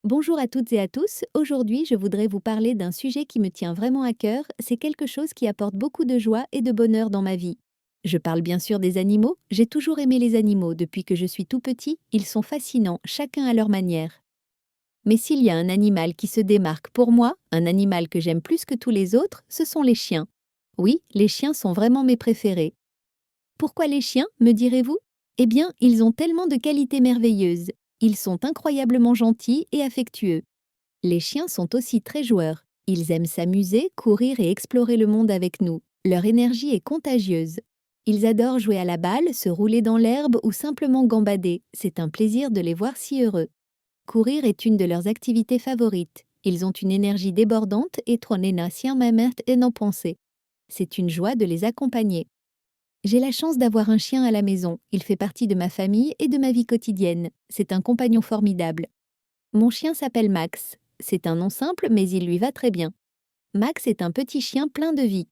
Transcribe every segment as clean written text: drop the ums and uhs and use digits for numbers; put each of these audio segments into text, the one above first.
Bonjour à toutes et à tous. Aujourd'hui, je voudrais vous parler d'un sujet qui me tient vraiment à cœur. C'est quelque chose qui apporte beaucoup de joie et de bonheur dans ma vie. Je parle bien sûr des animaux. J'ai toujours aimé les animaux depuis que je suis tout petit. Ils sont fascinants, chacun à leur manière. Mais s'il y a un animal qui se démarque pour moi, un animal que j'aime plus que tous les autres, ce sont les chiens. Oui, les chiens sont vraiment mes préférés. Pourquoi les chiens, me direz-vous? Eh bien, ils ont tellement de qualités merveilleuses. Ils sont incroyablement gentils et affectueux. Les chiens sont aussi très joueurs. Ils aiment s'amuser, courir et explorer le monde avec nous. Leur énergie est contagieuse. Ils adorent jouer à la balle, se rouler dans l'herbe ou simplement gambader. C'est un plaisir de les voir si heureux. Courir est une de leurs activités favorites. Ils ont une énergie débordante et tronena sien mamet et n'en penser. C'est une joie de les accompagner. J'ai la chance d'avoir un chien à la maison. Il fait partie de ma famille et de ma vie quotidienne. C'est un compagnon formidable. Mon chien s'appelle Max. C'est un nom simple, mais il lui va très bien. Max est un petit chien plein de vie.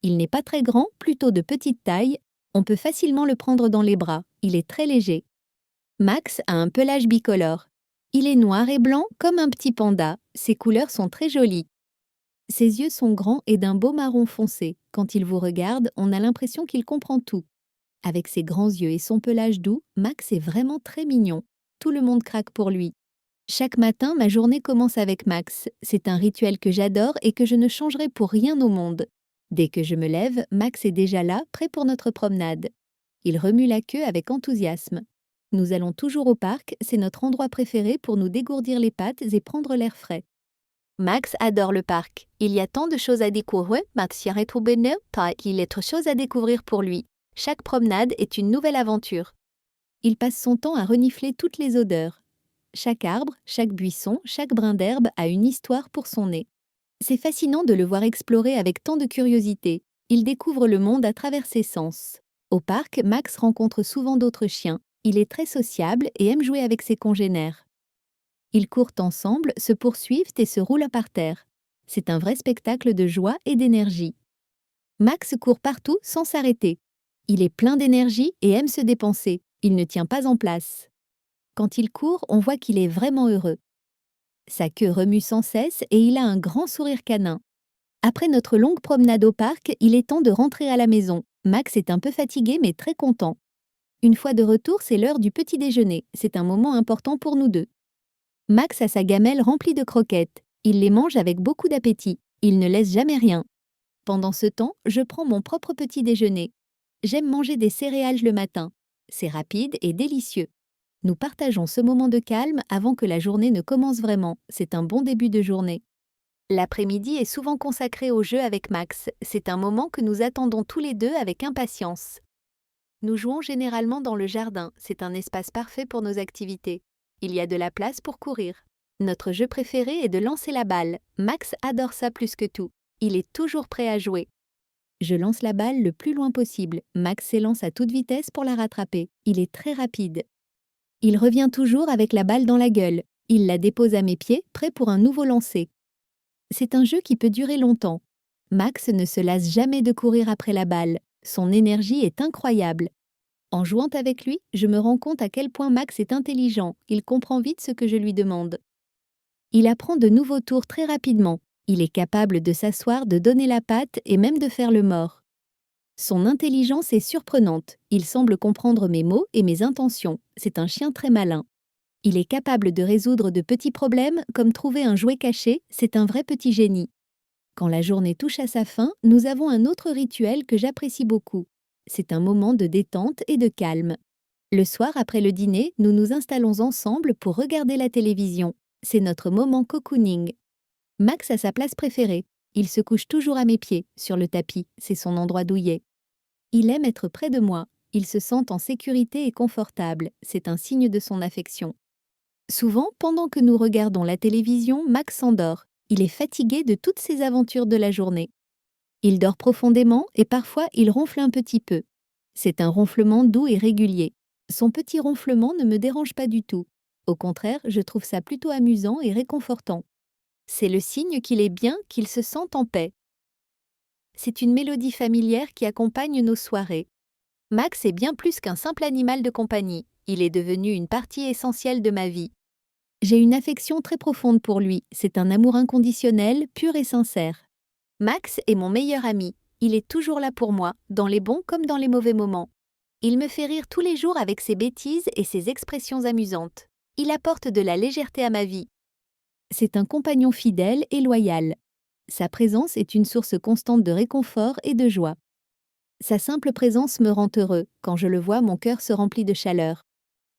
Il n'est pas très grand, plutôt de petite taille. On peut facilement le prendre dans les bras. Il est très léger. Max a un pelage bicolore. Il est noir et blanc comme un petit panda. Ses couleurs sont très jolies. Ses yeux sont grands et d'un beau marron foncé. Quand il vous regarde, on a l'impression qu'il comprend tout. Avec ses grands yeux et son pelage doux, Max est vraiment très mignon. Tout le monde craque pour lui. Chaque matin, ma journée commence avec Max. C'est un rituel que j'adore et que je ne changerai pour rien au monde. Dès que je me lève, Max est déjà là, prêt pour notre promenade. Il remue la queue avec enthousiasme. Nous allons toujours au parc, c'est notre endroit préféré pour nous dégourdir les pattes et prendre l'air frais. Max adore le parc. Il y a tant de choses à découvrir, Max y a retrouvé il est trop choses à découvrir pour lui. Chaque promenade est une nouvelle aventure. Il passe son temps à renifler toutes les odeurs. Chaque arbre, chaque buisson, chaque brin d'herbe a une histoire pour son nez. C'est fascinant de le voir explorer avec tant de curiosité. Il découvre le monde à travers ses sens. Au parc, Max rencontre souvent d'autres chiens. Il est très sociable et aime jouer avec ses congénères. Ils courent ensemble, se poursuivent et se roulent par terre. C'est un vrai spectacle de joie et d'énergie. Max court partout sans s'arrêter. Il est plein d'énergie et aime se dépenser. Il ne tient pas en place. Quand il court, on voit qu'il est vraiment heureux. Sa queue remue sans cesse et il a un grand sourire canin. Après notre longue promenade au parc, il est temps de rentrer à la maison. Max est un peu fatigué mais très content. Une fois de retour, c'est l'heure du petit déjeuner. C'est un moment important pour nous deux. Max a sa gamelle remplie de croquettes. Il les mange avec beaucoup d'appétit. Il ne laisse jamais rien. Pendant ce temps, je prends mon propre petit déjeuner. J'aime manger des céréales le matin. C'est rapide et délicieux. Nous partageons ce moment de calme avant que la journée ne commence vraiment. C'est un bon début de journée. L'après-midi est souvent consacré au jeu avec Max. C'est un moment que nous attendons tous les deux avec impatience. Nous jouons généralement dans le jardin. C'est un espace parfait pour nos activités. Il y a de la place pour courir. Notre jeu préféré est de lancer la balle. Max adore ça plus que tout. Il est toujours prêt à jouer. Je lance la balle le plus loin possible. Max s'élance à toute vitesse pour la rattraper. Il est très rapide. Il revient toujours avec la balle dans la gueule. Il la dépose à mes pieds, prêt pour un nouveau lancer. C'est un jeu qui peut durer longtemps. Max ne se lasse jamais de courir après la balle. Son énergie est incroyable. En jouant avec lui, je me rends compte à quel point Max est intelligent. Il comprend vite ce que je lui demande. Il apprend de nouveaux tours très rapidement. Il est capable de s'asseoir, de donner la patte et même de faire le mort. Son intelligence est surprenante. Il semble comprendre mes mots et mes intentions. C'est un chien très malin. Il est capable de résoudre de petits problèmes, comme trouver un jouet caché. C'est un vrai petit génie. Quand la journée touche à sa fin, nous avons un autre rituel que j'apprécie beaucoup. C'est un moment de détente et de calme. Le soir, après le dîner, nous nous installons ensemble pour regarder la télévision. C'est notre moment cocooning. Max a sa place préférée. Il se couche toujours à mes pieds, sur le tapis. C'est son endroit douillet. Il aime être près de moi. Il se sent en sécurité et confortable. C'est un signe de son affection. Souvent, pendant que nous regardons la télévision, Max s'endort. Il est fatigué de toutes ces aventures de la journée. Il dort profondément et parfois il ronfle un petit peu. C'est un ronflement doux et régulier. Son petit ronflement ne me dérange pas du tout. Au contraire, je trouve ça plutôt amusant et réconfortant. C'est le signe qu'il est bien, qu'il se sent en paix. C'est une mélodie familière qui accompagne nos soirées. Max est bien plus qu'un simple animal de compagnie. Il est devenu une partie essentielle de ma vie. J'ai une affection très profonde pour lui, c'est un amour inconditionnel, pur et sincère. Max est mon meilleur ami, il est toujours là pour moi, dans les bons comme dans les mauvais moments. Il me fait rire tous les jours avec ses bêtises et ses expressions amusantes. Il apporte de la légèreté à ma vie. C'est un compagnon fidèle et loyal. Sa présence est une source constante de réconfort et de joie. Sa simple présence me rend heureux. Quand je le vois, mon cœur se remplit de chaleur.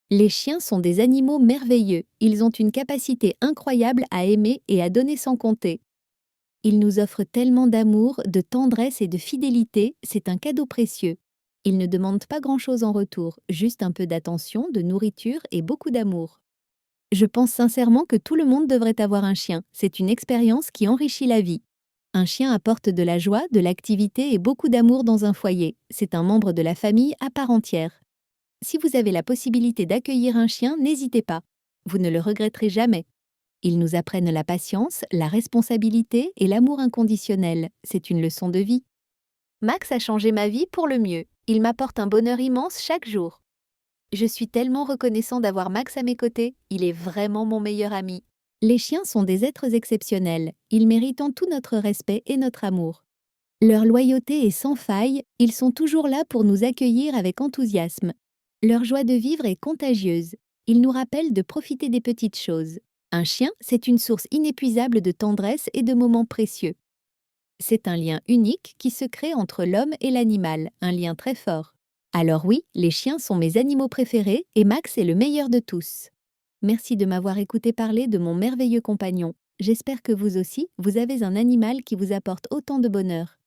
Les chiens sont des animaux merveilleux. Ils ont une capacité incroyable à aimer et à donner sans compter. Ils nous offrent tellement d'amour, de tendresse et de fidélité, c'est un cadeau précieux. Ils ne demandent pas grand-chose en retour, juste un peu d'attention, de nourriture et beaucoup d'amour. Je pense sincèrement que tout le monde devrait avoir un chien. C'est une expérience qui enrichit la vie. Un chien apporte de la joie, de l'activité et beaucoup d'amour dans un foyer. C'est un membre de la famille à part entière. Si vous avez la possibilité d'accueillir un chien, n'hésitez pas. Vous ne le regretterez jamais. Ils nous apprennent la patience, la responsabilité et l'amour inconditionnel. C'est une leçon de vie. Max a changé ma vie pour le mieux. Il m'apporte un bonheur immense chaque jour. Je suis tellement reconnaissant d'avoir Max à mes côtés. Il est vraiment mon meilleur ami. Les chiens sont des êtres exceptionnels. Ils méritent tout notre respect et notre amour. Leur loyauté est sans faille. Ils sont toujours là pour nous accueillir avec enthousiasme. Leur joie de vivre est contagieuse. Ils nous rappellent de profiter des petites choses. Un chien, c'est une source inépuisable de tendresse et de moments précieux. C'est un lien unique qui se crée entre l'homme et l'animal, un lien très fort. Alors oui, les chiens sont mes animaux préférés et Max est le meilleur de tous. Merci de m'avoir écouté parler de mon merveilleux compagnon. J'espère que vous aussi, vous avez un animal qui vous apporte autant de bonheur.